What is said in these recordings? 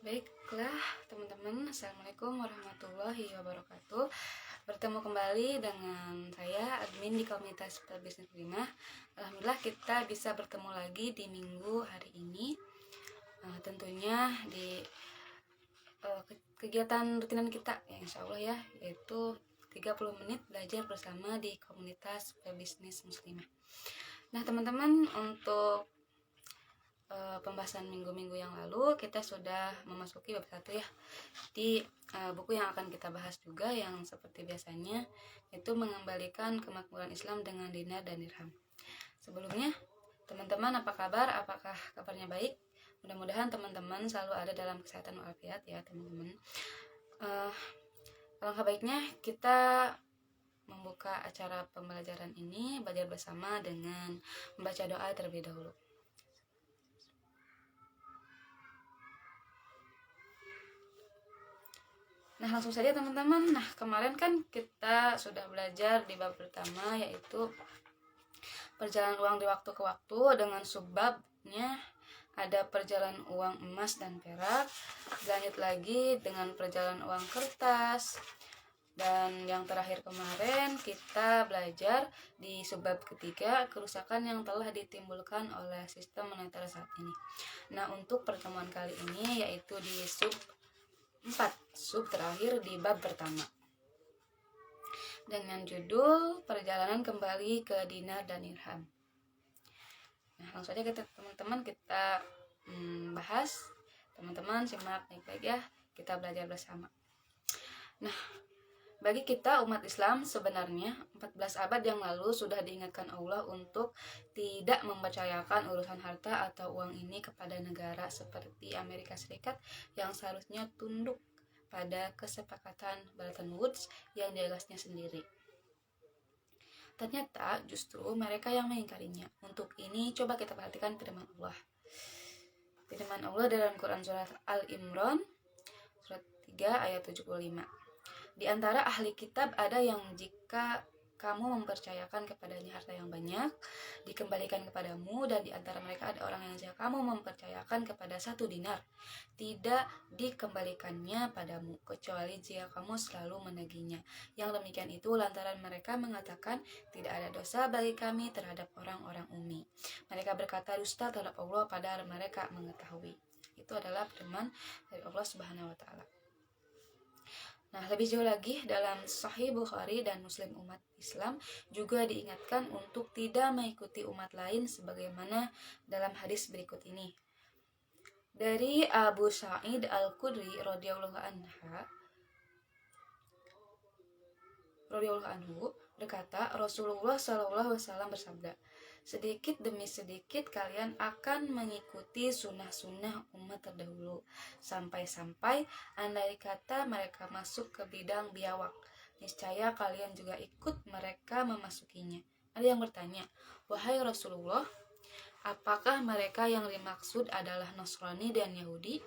Baiklah teman-teman, Assalamualaikum warahmatullahi wabarakatuh. Bertemu kembali dengan saya, admin di komunitas Bisnis Muslimah. Alhamdulillah kita bisa bertemu lagi di minggu hari ini. Tentunya di kegiatan rutinan kita ya, insya Allah ya, yaitu 30 menit belajar bersama di komunitas Bisnis Muslimah. Nah teman-teman, untuk pembahasan minggu-minggu yang lalu kita sudah memasuki bab 1 ya, di buku yang akan kita bahas juga yang seperti biasanya, yaitu mengembalikan kemakmuran Islam dengan dinar dan dirham. Sebelumnya teman-teman apa kabar? Apakah kabarnya baik? Mudah-mudahan teman-teman selalu ada dalam kesehatan walafiat ya teman-teman. Alangkah baiknya kita membuka acara pembelajaran ini, belajar bersama dengan membaca doa terlebih dahulu. Nah langsung saja teman-teman. Nah kemarin kan kita sudah belajar di bab pertama, yaitu perjalanan uang di waktu ke waktu, dengan subbabnya ada perjalanan uang emas dan perak. Lanjut lagi dengan perjalanan uang kertas. Dan yang terakhir kemarin kita belajar di subbab ketiga, kerusakan yang telah ditimbulkan oleh sistem moneter saat ini. Nah untuk pertemuan kali ini yaitu di sub terakhir di bab pertama dengan judul perjalanan kembali ke dinar dan dirham. Nah langsung saja teman-teman kita bahas. Teman-teman simak baik-baik ya, kita belajar bersama. Nah bagi kita umat Islam sebenarnya 14 abad yang lalu sudah diingatkan Allah untuk tidak mempercayakan urusan harta atau uang ini kepada negara seperti Amerika Serikat yang seharusnya tunduk pada kesepakatan Bretton Woods yang digagasnya sendiri. Ternyata justru mereka yang mengingkarinya. Untuk ini coba kita perhatikan firman Allah. Firman Allah dalam Quran surat Al-Imran surat 3 ayat 75. Di antara ahli kitab ada yang jika kamu mempercayakan kepadanya harta yang banyak, dikembalikan kepadamu, dan di antara mereka ada orang yang jika kamu mempercayakan kepada 1 dinar, tidak dikembalikannya padamu, kecuali jika kamu selalu menagihnya. Yang demikian itu lantaran mereka mengatakan tidak ada dosa bagi kami terhadap orang-orang ummi. Mereka berkata dusta terhadap Allah padahal mereka mengetahui. Itu adalah firman dari Allah Subhanahu wa Ta'ala. Nah, lebih jauh lagi dalam Sahih Bukhari dan Muslim umat Islam juga diingatkan untuk tidak mengikuti umat lain sebagaimana dalam hadis berikut ini. Dari Abu Sa'id Al-Khudri radhiyallahu anhu berkata, Rasulullah sallallahu alaihi wasallam bersabda, sedikit demi sedikit kalian akan mengikuti sunnah-sunnah umat terdahulu, sampai-sampai andai kata mereka masuk ke bidang biawak, niscaya kalian juga ikut mereka memasukinya. Ada yang bertanya, wahai Rasulullah, apakah mereka yang dimaksud adalah Nasrani dan Yahudi?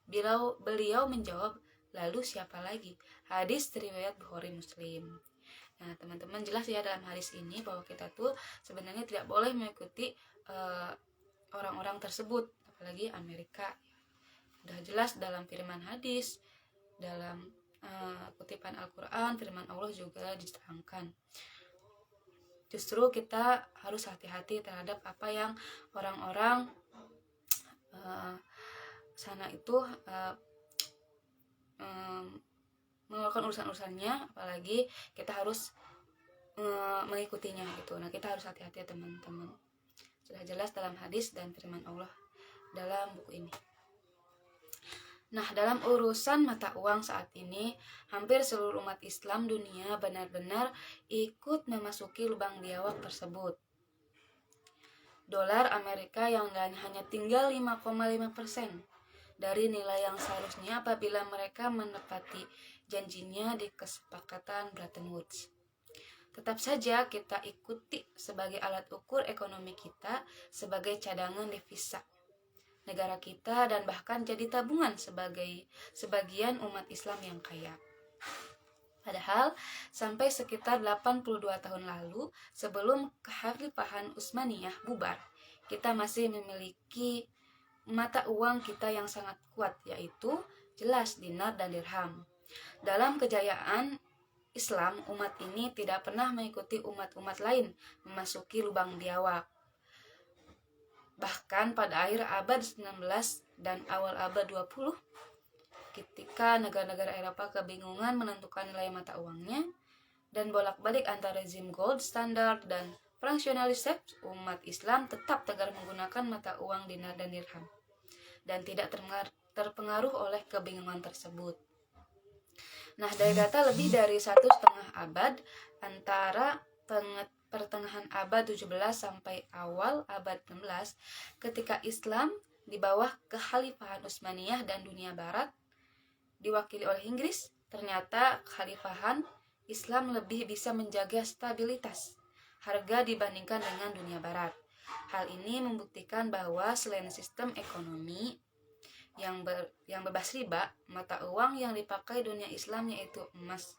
Beliau menjawab, lalu siapa lagi? Hadis riwayat Bukhari Muslim. Nah teman-teman, jelas ya dalam hadis ini bahwa kita tuh sebenarnya tidak boleh mengikuti orang-orang tersebut, apalagi Amerika. Sudah jelas dalam firman hadis, dalam kutipan Al-Quran, firman Allah juga diterangkan. Justru kita harus hati-hati terhadap apa yang orang-orang sana itu mengeluarkan urusan-urusannya, apalagi kita harus mengikutinya gitu. Nah kita harus hati-hati ya teman-teman. Sudah jelas dalam hadis dan firman Allah dalam buku ini. Nah dalam urusan mata uang saat ini, hampir seluruh umat Islam dunia benar-benar ikut memasuki lubang biawak tersebut. Dolar Amerika yang hanya tinggal 5,5% dari nilai yang seharusnya apabila mereka menepati janjinya di kesepakatan Bretton Woods. Tetap saja kita ikuti sebagai alat ukur ekonomi kita, sebagai cadangan devisa negara kita, dan bahkan jadi tabungan sebagai sebagian umat Islam yang kaya. Padahal sampai sekitar 82 tahun lalu, sebelum Kekhalifahan Utsmaniyah bubar, kita masih memiliki mata uang kita yang sangat kuat, yaitu jelas dinar dan dirham. Dalam kejayaan Islam, umat ini tidak pernah mengikuti umat-umat lain memasuki lubang biawak. Bahkan pada akhir abad 19 dan awal abad 20, ketika negara-negara Eropa kebingungan menentukan nilai mata uangnya dan bolak-balik antara rezim gold standard dan fractionalism, umat Islam tetap tegar menggunakan mata uang dinar dan dirham dan tidak terpengaruh oleh kebingungan tersebut. Nah, dari data lebih dari 1,5 abad antara pertengahan abad 17 sampai awal abad 16, ketika Islam di bawah kekhalifahan Utsmaniyah dan dunia barat diwakili oleh Inggris, ternyata kekhalifahan Islam lebih bisa menjaga stabilitas harga dibandingkan dengan dunia barat. Hal ini membuktikan bahwa selain sistem ekonomi yang bebas riba, mata uang yang dipakai dunia Islam yaitu emas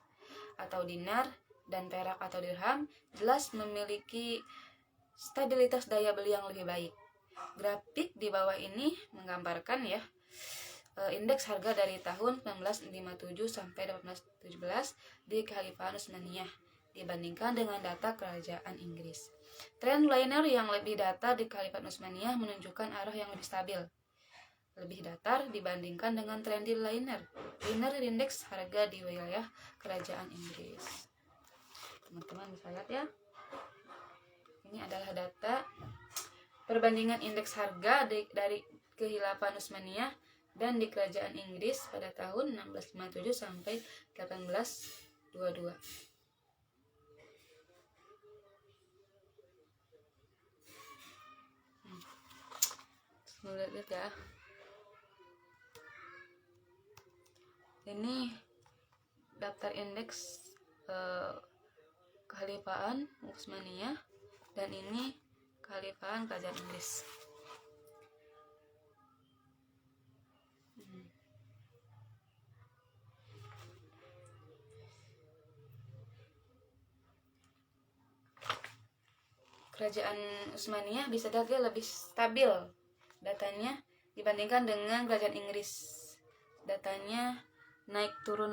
atau dinar dan perak atau dirham jelas memiliki stabilitas daya beli yang lebih baik. Grafik di bawah ini menggambarkan indeks harga dari tahun 1957 sampai 1817 di Kekhalifahan Utsmaniyah dibandingkan dengan data kerajaan Inggris. Tren liner yang lebih datar di Kekhalifahan Utsmaniyah menunjukkan arah yang lebih stabil, lebih datar dibandingkan dengan tren di liner indeks harga di wilayah kerajaan Inggris. Teman-teman bisa lihat ya, ini adalah data perbandingan indeks harga dari Kekhalifahan Utsmaniyah dan di kerajaan Inggris pada tahun 1657 sampai 1822. Lihat ya. Ini daftar indeks Kekhalifahan Utsmaniyah dan ini Kekhalifahan kerajaan Inggris. Kerajaan Utsmaniyah bisa dilihat lebih stabil datanya dibandingkan dengan kerajaan Inggris. Datanya naik turun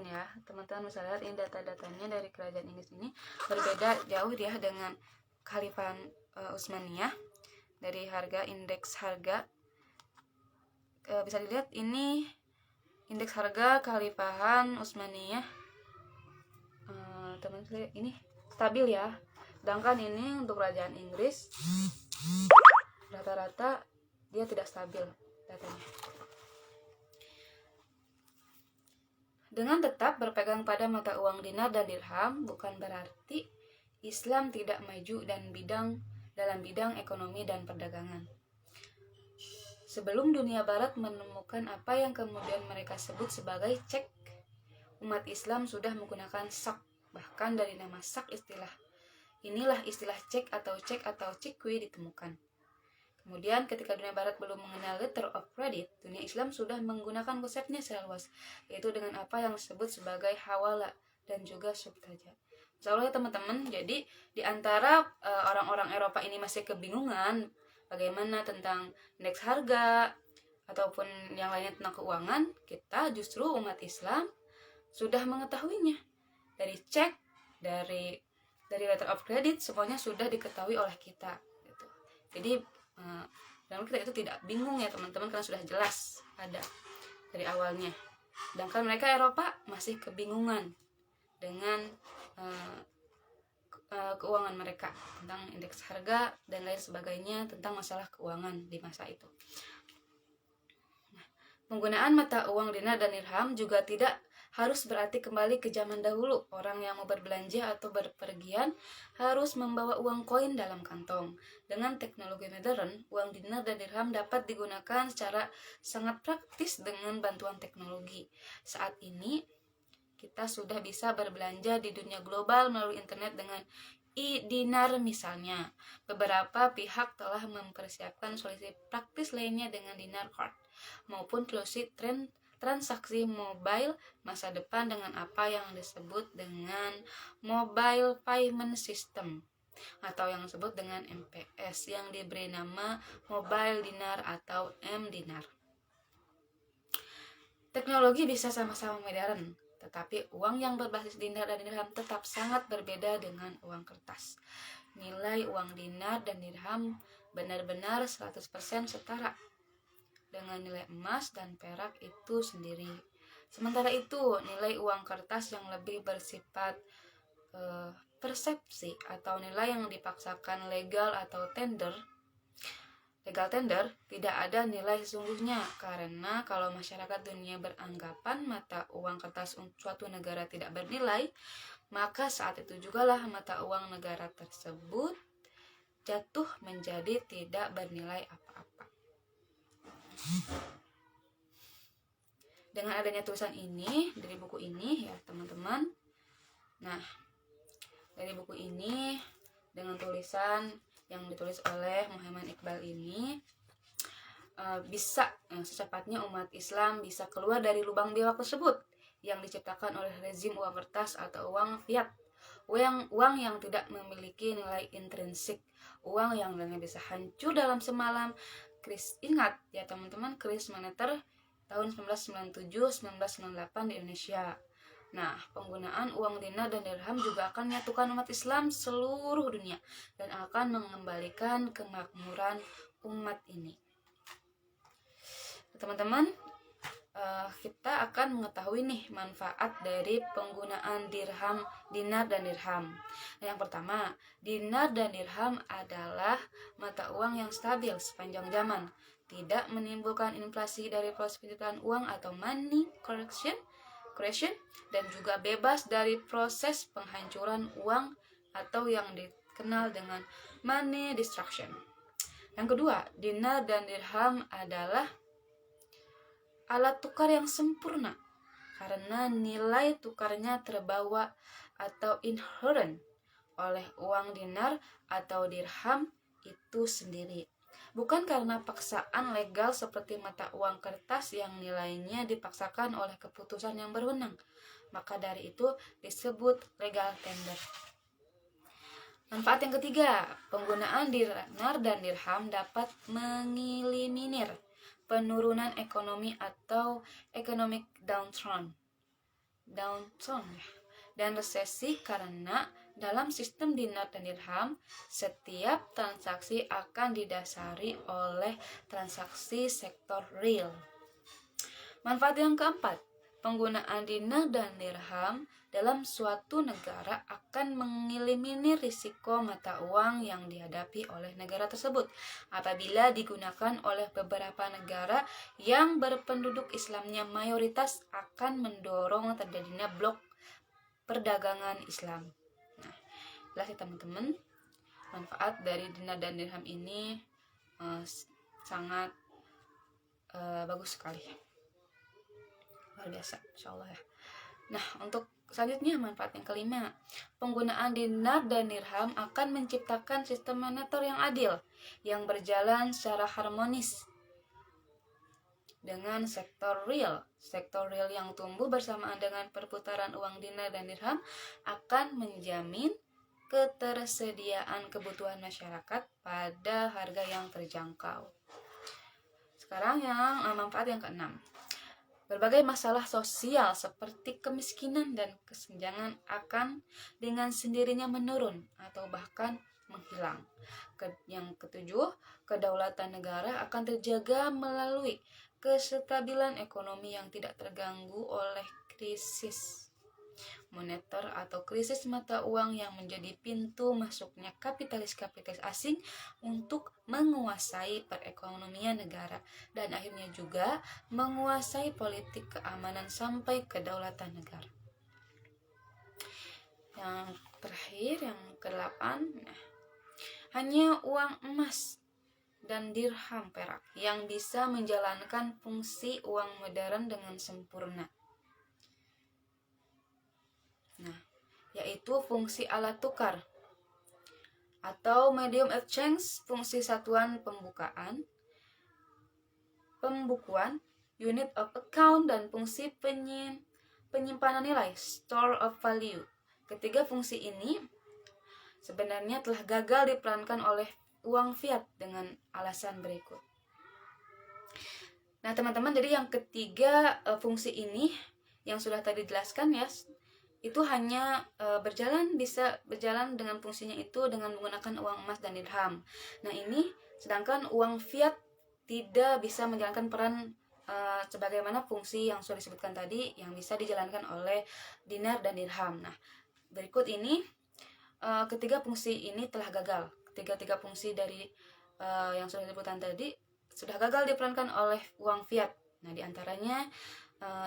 ya, teman-teman bisa lihat ini data-datanya dari kerajaan Inggris ini berbeda jauh ya dengan Kekhalifahan Utsmaniyah. Dari harga indeks harga bisa dilihat ini indeks harga Kekhalifahan Utsmaniyah, teman-teman ini stabil ya, sedangkan ini untuk kerajaan Inggris rata-rata dia tidak stabil datanya. Dengan tetap berpegang pada mata uang dinar dan dirham bukan berarti Islam tidak maju dalam bidang ekonomi dan perdagangan. Sebelum dunia barat menemukan apa yang kemudian mereka sebut sebagai cek, umat Islam sudah menggunakan sak. Bahkan dari nama sak inilah istilah cek atau cikui ditemukan. Kemudian ketika dunia barat belum mengenal letter of credit, dunia Islam sudah menggunakan konsepnya secara luas, yaitu dengan apa yang disebut sebagai hawala dan juga subtaja. Insya Allah ya teman-teman, jadi di antara orang-orang Eropa ini masih kebingungan bagaimana tentang indeks harga ataupun yang lainnya tentang keuangan, kita justru umat Islam sudah mengetahuinya. Dari cek, dari letter of credit, semuanya sudah diketahui oleh kita gitu. Jadi dan kita itu tidak bingung ya teman-teman, karena sudah jelas ada dari awalnya. Sedangkan mereka Eropa masih kebingungan dengan keuangan mereka tentang indeks harga dan lain sebagainya tentang masalah keuangan di masa itu. Penggunaan mata uang dinar dan dirham juga tidak harus berarti kembali ke zaman dahulu. Orang yang mau berbelanja atau berpergian harus membawa uang koin dalam kantong. Dengan teknologi modern, uang dinar dan dirham dapat digunakan secara sangat praktis dengan bantuan teknologi. Saat ini, kita sudah bisa berbelanja di dunia global melalui internet dengan e-dinar misalnya. Beberapa pihak telah mempersiapkan solusi praktis lainnya dengan dinar card maupun solusi transaksi mobile masa depan dengan apa yang disebut dengan mobile payment system. atau yang disebut dengan MPS yang diberi nama Mobile Dinar atau M-Dinar. Teknologi bisa sama-sama modern, tetapi uang yang berbasis dinar dan dirham tetap sangat berbeda dengan uang kertas. Nilai uang dinar dan dirham benar-benar 100% setara dengan nilai emas dan perak itu sendiri. Sementara itu, nilai uang kertas yang lebih bersifat persepsi atau nilai yang dipaksakan legal tender tidak ada nilai sesungguhnya, karena kalau masyarakat dunia beranggapan mata uang kertas suatu negara tidak bernilai, maka saat itu jugalah mata uang negara tersebut jatuh menjadi tidak bernilai apa-apa. Dengan adanya tulisan ini dari buku ini ya teman-teman. Nah, dari buku ini dengan tulisan yang ditulis oleh Muhammad Iqbal ini bisa secepatnya umat Islam bisa keluar dari lubang biawak tersebut yang diciptakan oleh rezim uang kertas atau uang fiat, uang yang tidak memiliki nilai intrinsik, uang yang nilainya bisa hancur dalam semalam. Ingat ya teman-teman, krisis moneter tahun 1997-1998 di Indonesia. Nah, penggunaan uang dinar dan dirham juga akan menyatukan umat Islam seluruh dunia dan akan mengembalikan kemakmuran umat ini. Teman-teman, kita akan mengetahui nih manfaat dari penggunaan dinar dan dirham. Nah, yang pertama, dinar dan dirham adalah mata uang yang stabil sepanjang zaman, tidak menimbulkan inflasi dari proses penciptaan uang atau money correction, dan juga bebas dari proses penghancuran uang atau yang dikenal dengan money destruction. Yang kedua, dinar dan dirham adalah alat tukar yang sempurna karena nilai tukarnya terbawa atau inherent oleh uang dinar atau dirham itu sendiri, bukan karena paksaan legal seperti mata uang kertas yang nilainya dipaksakan oleh keputusan yang berwenang. Maka dari itu disebut legal tender. Manfaat yang ketiga, penggunaan dinar dan dirham dapat mengeliminir penurunan ekonomi atau economic downturn dan resesi, karena dalam sistem dinar dan dirham setiap transaksi akan didasari oleh transaksi sektor real. Manfaat yang keempat, penggunaan dinar dan dirham dalam suatu negara akan mengeliminir risiko mata uang yang dihadapi oleh negara tersebut apabila digunakan oleh beberapa negara yang berpenduduk Islamnya mayoritas, akan mendorong terjadinya blok perdagangan Islam. Nah, jelas ya teman-teman, manfaat dari dinar dan dirham ini sangat bagus sekali, luar biasa insyaallah ya. Nah, untuk selanjutnya manfaat yang kelima, penggunaan dinar dan dirham akan menciptakan sistem moneter yang adil yang berjalan secara harmonis dengan sektor real. Sektor real yang tumbuh bersamaan dengan perputaran uang dinar dan dirham akan menjamin ketersediaan kebutuhan masyarakat pada harga yang terjangkau. Sekarang yang manfaat yang keenam, berbagai masalah sosial seperti kemiskinan dan kesenjangan akan dengan sendirinya menurun atau bahkan menghilang. Yang ketujuh, kedaulatan negara akan terjaga melalui kestabilan ekonomi yang tidak terganggu oleh krisis moneter atau krisis mata uang yang menjadi pintu masuknya kapitalis asing untuk menguasai perekonomian negara dan akhirnya juga menguasai politik keamanan sampai kedaulatan negara. Yang terakhir, yang ke-8, hanya uang emas dan dirham perak yang bisa menjalankan fungsi uang modern dengan sempurna. Nah, yaitu fungsi alat tukar atau medium exchange, fungsi satuan pembukuan, unit of account, dan fungsi penyimpanan nilai, store of value. Ketiga fungsi ini sebenarnya telah gagal diperankan oleh uang fiat dengan alasan berikut. Nah teman-teman, jadi yang ketiga fungsi ini yang sudah tadi dijelaskan ya, itu hanya bisa berjalan dengan fungsinya itu dengan menggunakan uang emas dan dirham. Nah ini sedangkan uang fiat tidak bisa menjalankan peran sebagaimana fungsi yang sudah disebutkan tadi yang bisa dijalankan oleh dinar dan dirham. Nah berikut ini ketiga fungsi ini telah gagal. Tiga fungsi dari yang sudah disebutkan tadi sudah gagal diperankan oleh uang fiat. Nah diantaranya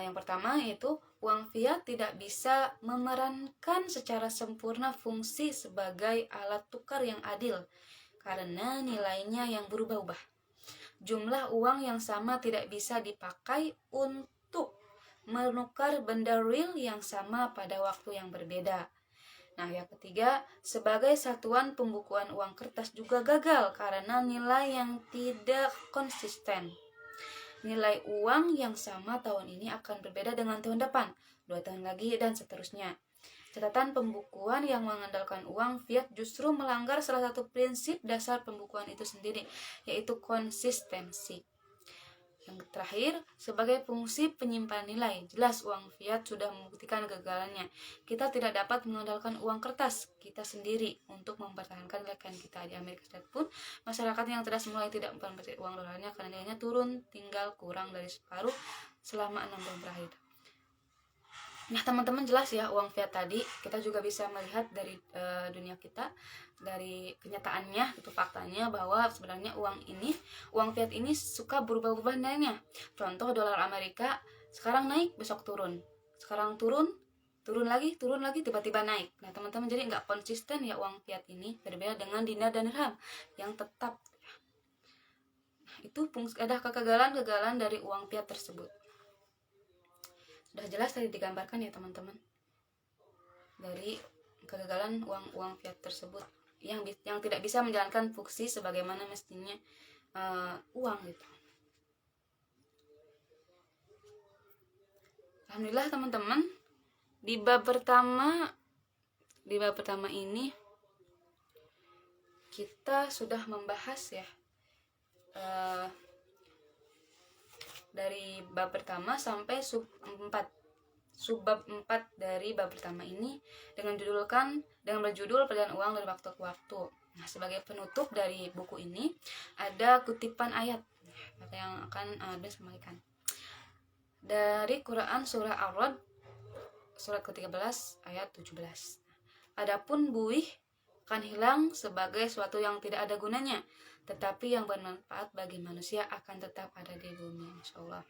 yang pertama yaitu uang fiat tidak bisa memerankan secara sempurna fungsi sebagai alat tukar yang adil karena nilainya yang berubah-ubah. Jumlah uang yang sama tidak bisa dipakai untuk menukar benda real yang sama pada waktu yang berbeda. Nah, yang ketiga, sebagai satuan pembukuan uang kertas juga gagal karena nilai yang tidak konsisten. Nilai uang yang sama tahun ini akan berbeda dengan tahun depan, 2 tahun lagi, dan seterusnya. Catatan pembukuan yang mengandalkan uang fiat justru melanggar salah satu prinsip dasar pembukuan itu sendiri, yaitu konsistensi. Yang terakhir, sebagai fungsi penyimpan nilai, jelas uang fiat sudah membuktikan kegagalannya. Kita tidak dapat mengandalkan uang kertas kita sendiri untuk mempertahankan nilai kain kita. Di Amerika Serikat pun, masyarakat yang cerdas mulai tidak mempercayai uang dolarnya karena nilainya turun tinggal kurang dari separuh selama 6 tahun terakhir. Nah teman-teman, jelas ya uang fiat tadi kita juga bisa melihat dari dunia kita, dari kenyataannya, itu faktanya bahwa sebenarnya uang fiat ini suka berubah-ubah nilainya. Contoh dolar Amerika sekarang naik besok turun, sekarang turun lagi, tiba-tiba naik. Nah teman-teman, jadi nggak konsisten ya uang fiat ini, berbeda dengan dinar dan dirham yang tetap. Nah, itu ada kegagalan dari uang fiat tersebut. Sudah jelas tadi digambarkan ya teman-teman, dari kegagalan uang fiat tersebut yang tidak bisa menjalankan fungsi sebagaimana mestinya uang gitu. Alhamdulillah teman-teman, di bab pertama ini kita sudah membahas ya dari bab pertama sampai subbab 4 dari bab pertama ini dengan berjudul perjalanan uang dari waktu ke waktu. Nah, sebagai penutup dari buku ini ada kutipan ayat yang akan disampaikan dari Quran surah Ar-Ra'd surat ke-13 ayat 17. Adapun buih akan hilang sebagai suatu yang tidak ada gunanya, tetapi yang bermanfaat bagi manusia akan tetap ada di bumi, insyaallah.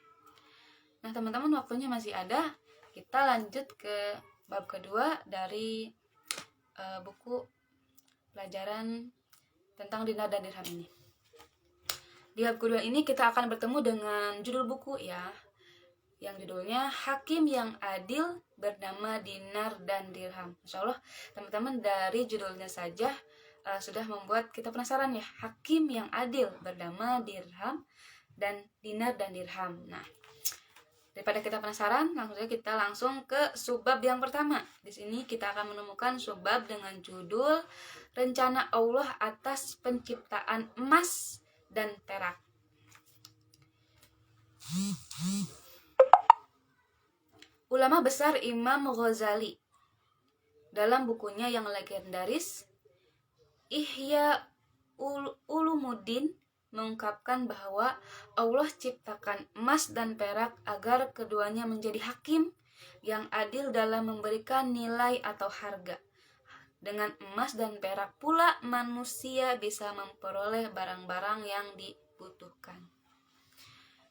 Nah teman-teman, waktunya masih ada, kita lanjut ke bab kedua dari buku pelajaran tentang dinar dan dirham ini. Di bab kedua ini kita akan bertemu dengan judul buku ya, yang judulnya Hakim yang Adil bernama Dinar dan Dirham. Insyaallah teman-teman, dari judulnya saja sudah membuat kita penasaran ya, hakim yang adil bernama dirham dan dinar dan dirham. Nah, daripada kita penasaran, kita langsung ke subbab yang pertama. Di sini kita akan menemukan subbab dengan judul Rencana Allah atas penciptaan emas dan perak. Ulama besar Imam Ghazali dalam bukunya yang legendaris Ihya Ulumuddin mengungkapkan bahwa Allah ciptakan emas dan perak agar keduanya menjadi hakim yang adil dalam memberikan nilai atau harga. Dengan emas dan perak pula manusia bisa memperoleh barang-barang yang dibutuhkan.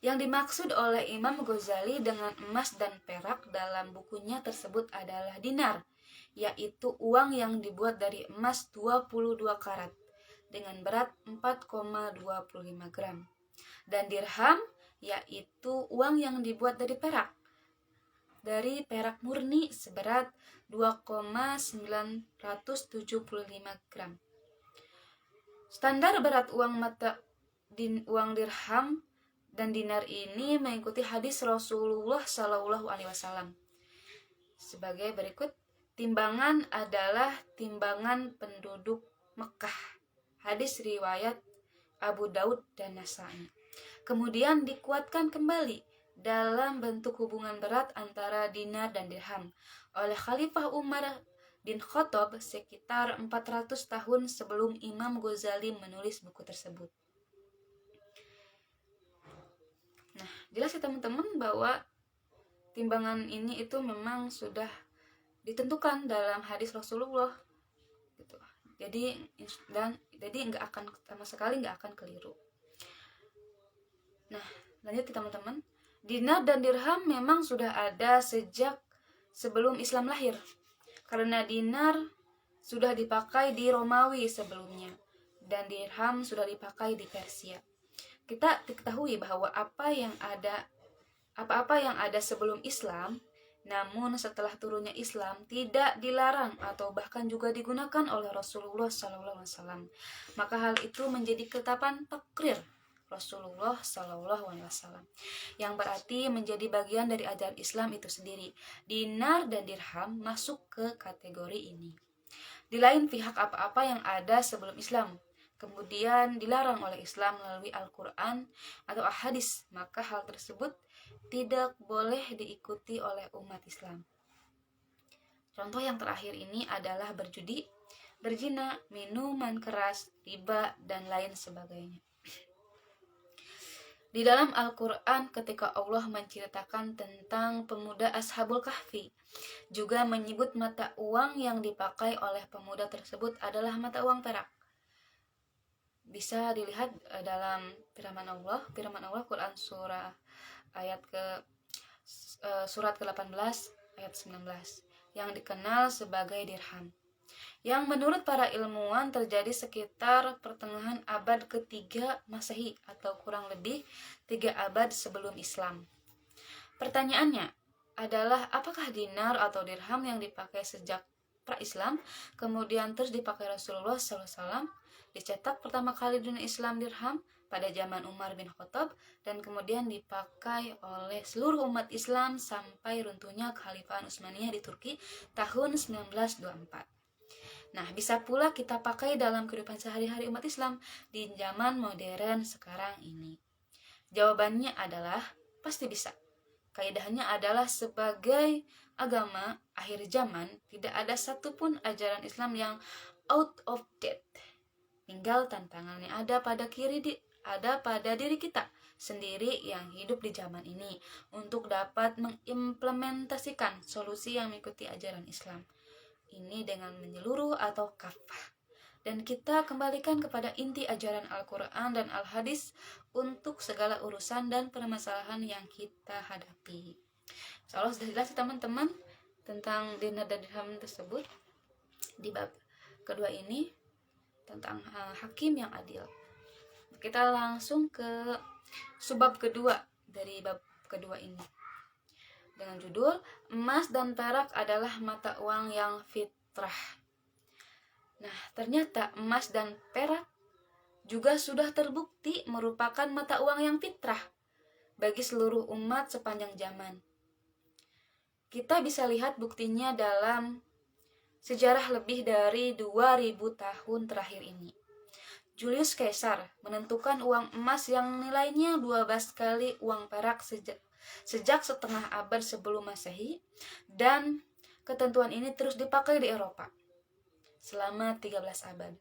Yang dimaksud oleh Imam Ghazali dengan emas dan perak dalam bukunya tersebut adalah dinar, yaitu uang yang dibuat dari emas 22 karat dengan berat 4,25 gram. Dan dirham, yaitu uang yang dibuat dari perak murni seberat 2,975 gram. Standar berat uang dirham dan dinar ini mengikuti hadis Rasulullah Shallallahu Alaihi Wasallam sebagai berikut. timbangan adalah timbangan penduduk Mekah. Hadis riwayat Abu Daud dan Nasai. Kemudian dikuatkan kembali dalam bentuk hubungan berat antara dinar dan dirham oleh Khalifah Umar bin Khattab sekitar 400 tahun sebelum Imam Ghazali menulis buku tersebut. Nah, jelas ya teman-teman bahwa timbangan ini itu memang sudah ditentukan dalam hadis Rasulullah gitu. Jadi nggak akan sama sekali nggak akan keliru. Nah, lanjut ya teman-teman. Dinar dan dirham memang sudah ada sejak sebelum Islam lahir. Karena dinar sudah dipakai di Romawi sebelumnya dan dirham sudah dipakai di Persia. Kita diketahui bahwa apa-apa yang ada sebelum Islam, namun setelah turunnya Islam tidak dilarang atau bahkan juga digunakan oleh Rasulullah SAW. Maka hal itu menjadi ketetapan takrir Rasulullah SAW, yang berarti menjadi bagian dari ajaran Islam itu sendiri. Dinar dan dirham masuk ke kategori ini. Di lain pihak, apa-apa yang ada sebelum Islam kemudian dilarang oleh Islam melalui Al-Quran atau hadis, maka hal tersebut tidak boleh diikuti oleh umat Islam. Contoh yang terakhir ini adalah berjudi, berzina, minuman keras, riba, dan lain sebagainya. Di dalam Al-Quran ketika Allah menceritakan tentang pemuda Ashabul Kahfi, juga menyebut mata uang yang dipakai oleh pemuda tersebut adalah mata uang perak. Bisa dilihat dalam firman Allah Quran surat ke-18 ayat 19 yang dikenal sebagai dirham, yang menurut para ilmuwan terjadi sekitar pertengahan abad ke-3 Masehi atau kurang lebih 3 abad sebelum Islam. Pertanyaannya adalah, apakah dinar atau dirham yang dipakai sejak pra-Islam kemudian terus dipakai Rasulullah SAW? Dicetak pertama kali dunia Islam dirham pada zaman Umar bin Khattab dan kemudian dipakai oleh seluruh umat Islam sampai runtuhnya Kekhalifahan Utsmaniyah di Turki tahun 1924. Nah, bisa pula kita pakai dalam kehidupan sehari-hari umat Islam di zaman modern sekarang ini. Jawabannya adalah pasti bisa. Kaidahnya adalah sebagai agama akhir zaman tidak ada satupun ajaran Islam yang out of date. Tinggal tantangannya ada pada diri kita sendiri yang hidup di zaman ini untuk dapat mengimplementasikan solusi yang mengikuti ajaran Islam ini dengan menyeluruh atau kafah. Dan kita kembalikan kepada inti ajaran Al-Quran dan Al-Hadis untuk segala urusan dan permasalahan yang kita hadapi. Insyaallah sudah jelas teman-teman tentang dinar dan dirham tersebut. Di bab kedua ini tentang hakim yang adil. Kita langsung ke subbab kedua dari bab kedua ini dengan judul emas dan perak adalah mata uang yang fitrah. Nah, ternyata emas dan perak juga sudah terbukti merupakan mata uang yang fitrah bagi seluruh umat sepanjang zaman. Kita bisa lihat buktinya dalam sejarah lebih dari 2000 tahun terakhir ini. Julius Caesar menentukan uang emas yang nilainya 12 kali uang perak sejak setengah abad sebelum Masehi, dan ketentuan ini terus dipakai di Eropa selama 13 abad.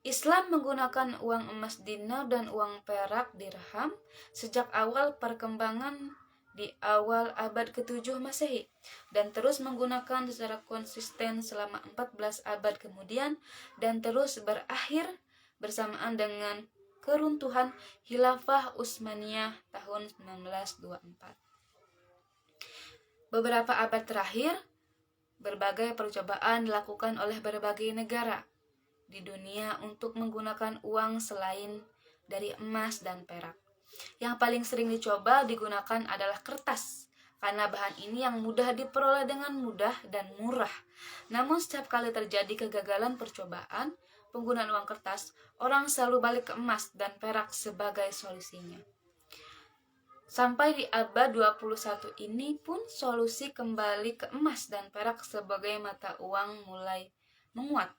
Islam menggunakan uang emas dinar dan uang perak dirham sejak awal perkembangan di awal abad ke-7 Masehi dan terus menggunakan secara konsisten selama 14 abad kemudian dan terus berakhir bersamaan dengan keruntuhan Khilafah Utsmaniyah tahun 1924. Beberapa abad terakhir, berbagai percobaan dilakukan oleh berbagai negara di dunia untuk menggunakan uang selain dari emas dan perak. Yang paling sering digunakan adalah kertas, karena bahan ini yang mudah diperoleh dengan mudah dan murah. Namun setiap kali terjadi kegagalan percobaan penggunaan uang kertas, orang selalu balik ke emas dan perak sebagai solusinya. Sampai di abad 21 ini pun solusi kembali ke emas dan perak sebagai mata uang mulai menguat.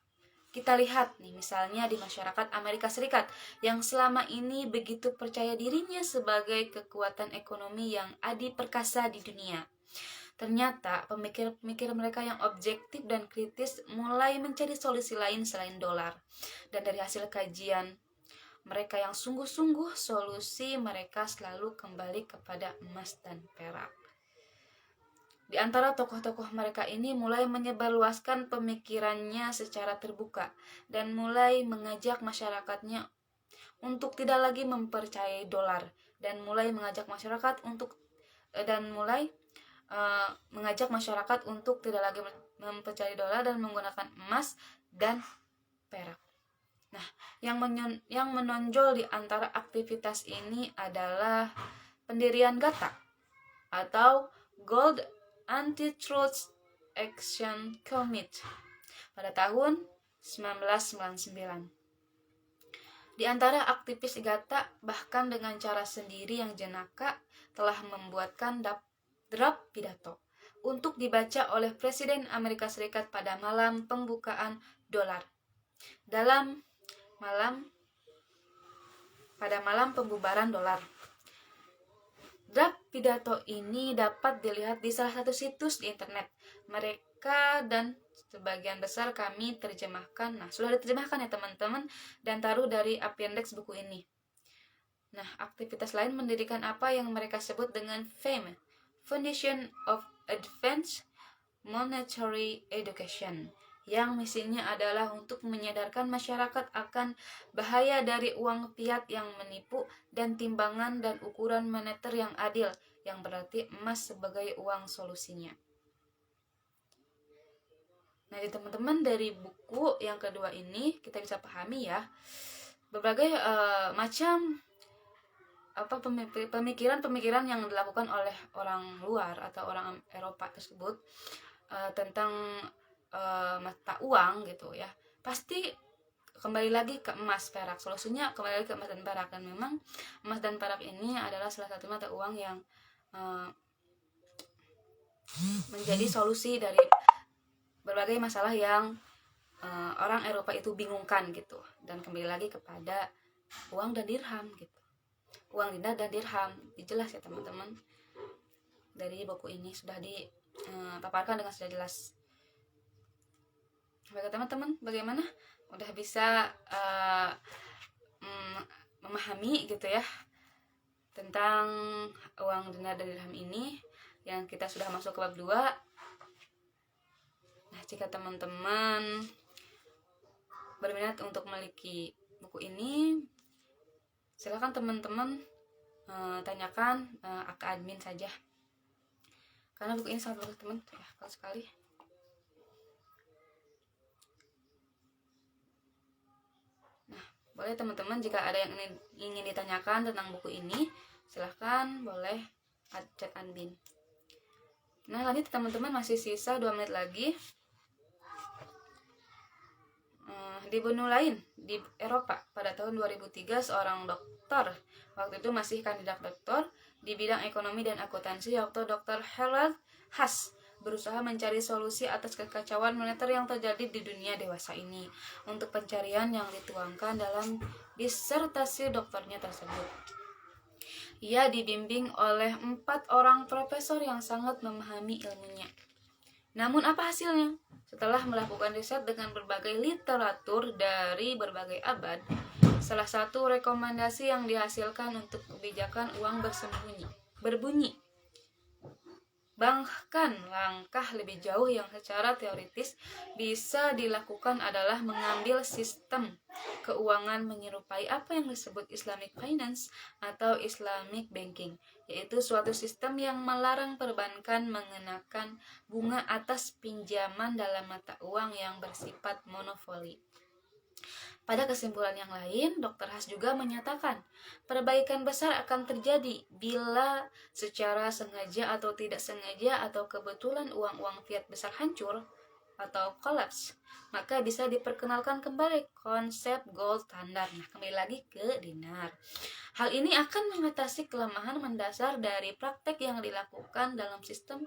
Kita lihat nih misalnya di masyarakat Amerika Serikat yang selama ini begitu percaya dirinya sebagai kekuatan ekonomi yang adiperkasa di dunia. Ternyata pemikir-pemikir mereka yang objektif dan kritis mulai mencari solusi lain selain dolar. Dan dari hasil kajian mereka yang sungguh-sungguh, solusi mereka selalu kembali kepada emas dan perak. Di antara tokoh-tokoh mereka ini mulai menyebarluaskan pemikirannya secara terbuka dan mulai mengajak masyarakatnya untuk tidak lagi mempercayai dolar dan mulai mengajak masyarakat untuk tidak lagi mempercayai dolar dan menggunakan emas dan perak. Nah, yang menonjol di antara aktivitas ini adalah pendirian GATA atau Gold Anti-Truth Action Committee pada tahun 1999. Di antara aktivis GATA bahkan dengan cara sendiri yang jenaka telah membuatkan draft pidato untuk dibaca oleh Presiden Amerika Serikat pada malam pembukaan dolar. Pada malam pembubaran dolar. Draft pidato ini dapat dilihat di salah satu situs di internet. Mereka dan sebagian besar kami terjemahkan. Nah, sudah diterjemahkan ya teman-teman dan taruh dari appendix buku ini. Nah, aktivitas lain mendirikan apa yang mereka sebut dengan FAME, Foundation of Advanced Monetary Education, yang misinya adalah untuk menyadarkan masyarakat akan bahaya dari uang fiat yang menipu dan timbangan dan ukuran moneter yang adil, yang berarti emas sebagai uang solusinya. Nah, di teman-teman dari buku yang kedua ini kita bisa pahami ya berbagai macam pemikiran yang dilakukan oleh orang luar atau orang Eropa tersebut tentang mata uang gitu ya. Pasti kembali lagi ke emas perak. Solusinya kembali lagi ke emas dan perak, dan memang emas dan perak ini adalah salah satu mata uang yang menjadi solusi dari berbagai masalah yang orang Eropa itu bingungkan gitu. Dan kembali lagi kepada uang dan dirham gitu. Uang dinar dan dirham, jelas ya teman-teman. Dari buku ini sudah dipaparkan dengan sudah jelas. Bagi teman-teman bagaimana? Udah bisa memahami gitu ya tentang uang dinar dan dirham ini, yang kita sudah masuk ke bab 2. Nah, jika teman-teman berminat untuk memiliki buku ini, silakan teman-teman tanyakan ke admin saja, karena buku ini sangat bagus teman ya, bagus sekali. Nah, boleh teman-teman jika ada yang ingin ditanyakan tentang buku ini, silahkan boleh chat admin. Nah, lanjut teman-teman, masih sisa 2 menit lagi. Di benua lain di Eropa pada tahun 2003, seorang dokter, waktu itu masih kandidat doktor di bidang ekonomi dan akuntansi, yaitu Dr. Harold Haas, berusaha mencari solusi atas kekacauan moneter yang terjadi di dunia dewasa ini. Untuk pencarian yang dituangkan dalam disertasi doktornya tersebut, ia dibimbing oleh 4 orang profesor yang sangat memahami ilmunya. Namun apa hasilnya? Setelah melakukan riset dengan berbagai literatur dari berbagai abad, salah satu rekomendasi yang dihasilkan untuk kebijakan uang berbunyi, bahkan langkah lebih jauh yang secara teoritis bisa dilakukan adalah mengambil sistem keuangan menyerupai apa yang disebut Islamic Finance atau Islamic Banking, yaitu suatu sistem yang melarang perbankan mengenakan bunga atas pinjaman dalam mata uang yang bersifat monopoli. Pada kesimpulan yang lain, Dr. Haas juga menyatakan perbaikan besar akan terjadi bila secara sengaja atau tidak sengaja atau kebetulan uang-uang fiat besar hancur, atau collapse, maka bisa diperkenalkan kembali konsep gold standard. Nah, kembali lagi ke dinar. Hal ini akan mengatasi kelemahan mendasar dari praktek yang dilakukan dalam sistem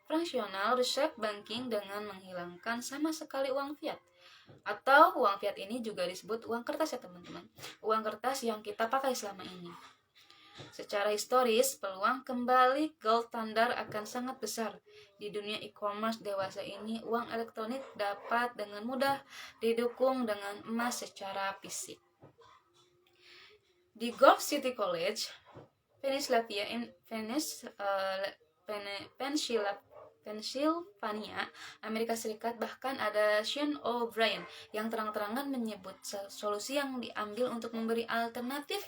fractional reserve banking dengan menghilangkan sama sekali uang fiat. Atau uang fiat ini juga disebut uang kertas ya teman-teman. Uang kertas yang kita pakai selama ini. Secara historis, peluang kembali gold standard akan sangat besar. Di dunia e-commerce dewasa ini, uang elektronik dapat dengan mudah didukung dengan emas secara fisik. Di Gulf City College, Pennsylvania, Amerika Serikat, bahkan ada Sean O'Brien yang terang-terangan menyebut solusi yang diambil untuk memberi alternatif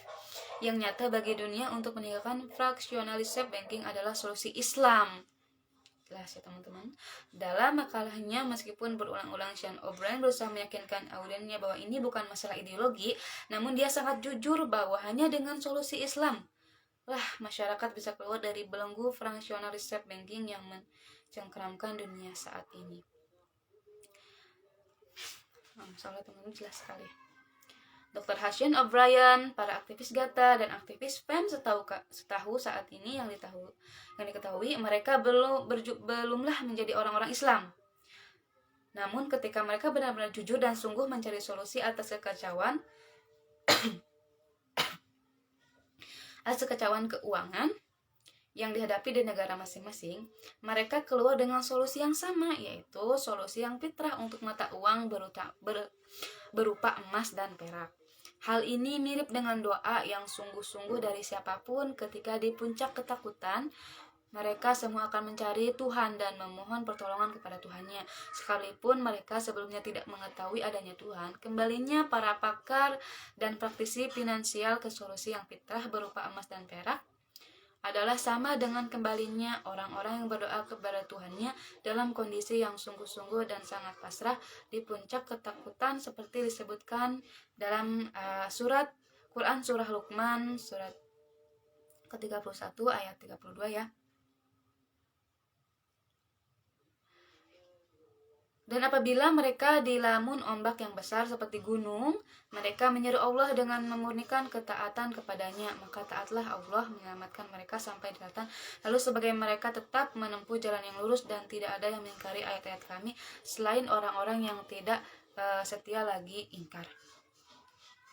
yang nyata bagi dunia untuk meninggalkan fractionalized banking adalah solusi Islam. Jelas ya teman-teman. Dalam makalahnya, meskipun berulang-ulang Sean O'Brien berusaha meyakinkan audiensnya bahwa ini bukan masalah ideologi, namun dia sangat jujur bahwa hanya dengan solusi Islam lah masyarakat bisa keluar dari belenggu fractionalized banking yang mencengkeramkan dunia saat ini. Soalnya teman-teman jelas sekali. Dr. Sean O'Brien, para aktivis Gata dan aktivis FEM setahu saat ini yang diketahui mereka belumlah menjadi orang-orang Islam. Namun ketika mereka benar-benar jujur dan sungguh mencari solusi atas kekacauan keuangan yang dihadapi di negara masing-masing, mereka keluar dengan solusi yang sama, yaitu solusi yang fitrah untuk mata uang berupa emas dan perak. Hal ini mirip dengan doa yang sungguh-sungguh dari siapapun ketika di puncak ketakutan. Mereka semua akan mencari Tuhan dan memohon pertolongan kepada Tuhannya. Sekalipun mereka sebelumnya tidak mengetahui adanya Tuhan, kembalinya para pakar dan praktisi finansial ke solusi yang fitrah berupa emas dan perak adalah sama dengan kembalinya orang-orang yang berdoa kepada Tuhannya dalam kondisi yang sungguh-sungguh dan sangat pasrah di puncak ketakutan seperti disebutkan dalam surat Quran surah Luqman surat ke-31 ayat 32 ya. Dan apabila mereka dilamun ombak yang besar seperti gunung, mereka menyeru Allah dengan memurnikan ketaatan kepadanya, maka taatlah Allah menyelamatkan mereka sampai daratan. Lalu sebagai mereka tetap menempuh jalan yang lurus dan tidak ada yang mengingkari ayat-ayat kami selain orang-orang yang tidak setia lagi ingkar.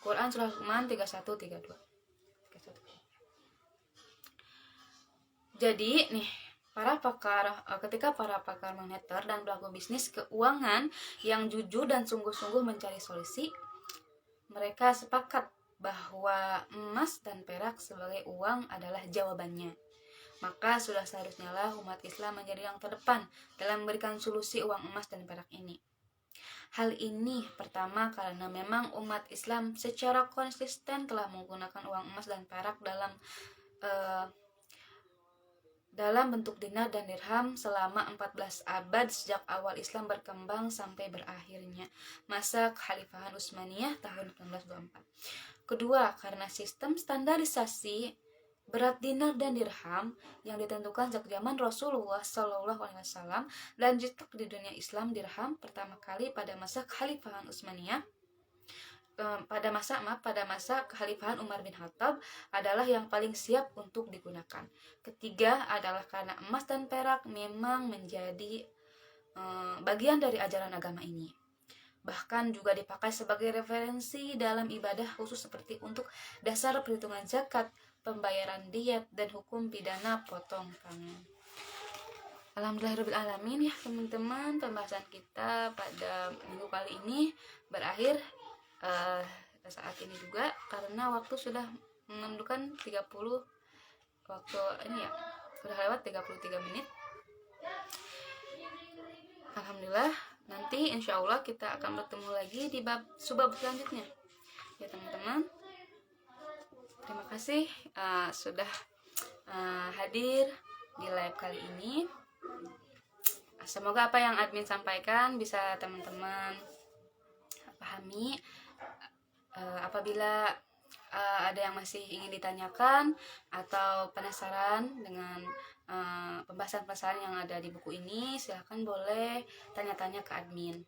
Quran surah Luqman 31-32. Jadi nih, ketika para pakar moneter dan pelaku bisnis keuangan yang jujur dan sungguh-sungguh mencari solusi, mereka sepakat bahwa emas dan perak sebagai uang adalah jawabannya. Maka sudah seharusnya lah umat Islam menjadi yang terdepan dalam memberikan solusi uang emas dan perak ini. Hal ini pertama karena memang umat Islam secara konsisten telah menggunakan uang emas dan perak dalam bentuk dinar dan dirham selama 14 abad sejak awal Islam berkembang sampai berakhirnya masa Kekhalifahan Utsmaniyah tahun 1924. Kedua, karena sistem standarisasi berat dinar dan dirham yang ditentukan sejak zaman Rasulullah SAW dan dicetak di dunia Islam dirham pertama kali pada masa Kekhalifahan Utsmaniyah pada masa Kekhalifahan Umar bin Khattab adalah yang paling siap untuk digunakan. Ketiga adalah karena emas dan perak memang menjadi bagian dari ajaran agama ini. Bahkan juga dipakai sebagai referensi dalam ibadah khusus seperti untuk dasar perhitungan zakat, pembayaran diet, dan hukum pidana potong tangan. Alhamdulillahirrahmanirrahim ya teman-teman, pembahasan kita pada minggu kali ini berakhir saat ini juga karena waktu sudah menentukan 30 waktu ini ya sudah lewat 33 menit. Alhamdulillah, nanti insya Allah kita akan bertemu lagi di subbab selanjutnya ya teman-teman. Terima kasih sudah hadir di live kali ini. Semoga apa yang admin sampaikan bisa teman-teman pahami. Apabila ada yang masih ingin ditanyakan atau penasaran dengan pembahasan-pembahasan yang ada di buku ini, silahkan boleh tanya-tanya ke admin.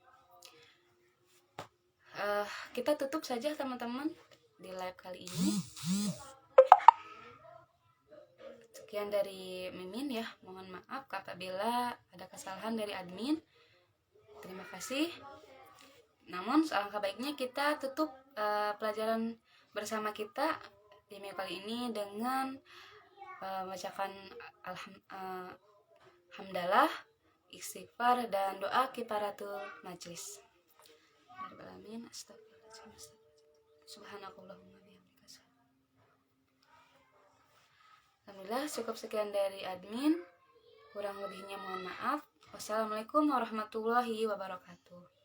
Kita tutup saja teman-teman di live kali ini. Sekian dari Mimin ya, mohon maaf apabila ada kesalahan dari admin. Terima kasih. Namun alangkah baiknya kita tutup pelajaran bersama kita di minggu kali ini dengan membacakan hamdalah, istighfar, dan doa kifaratul majlis. Amin. Astagfirullahaladzim. Subhanakallahumma bihamdika. Alhamdulillah, cukup sekian dari admin. Kurang lebihnya mohon maaf. Wassalamualaikum warahmatullahi wabarakatuh.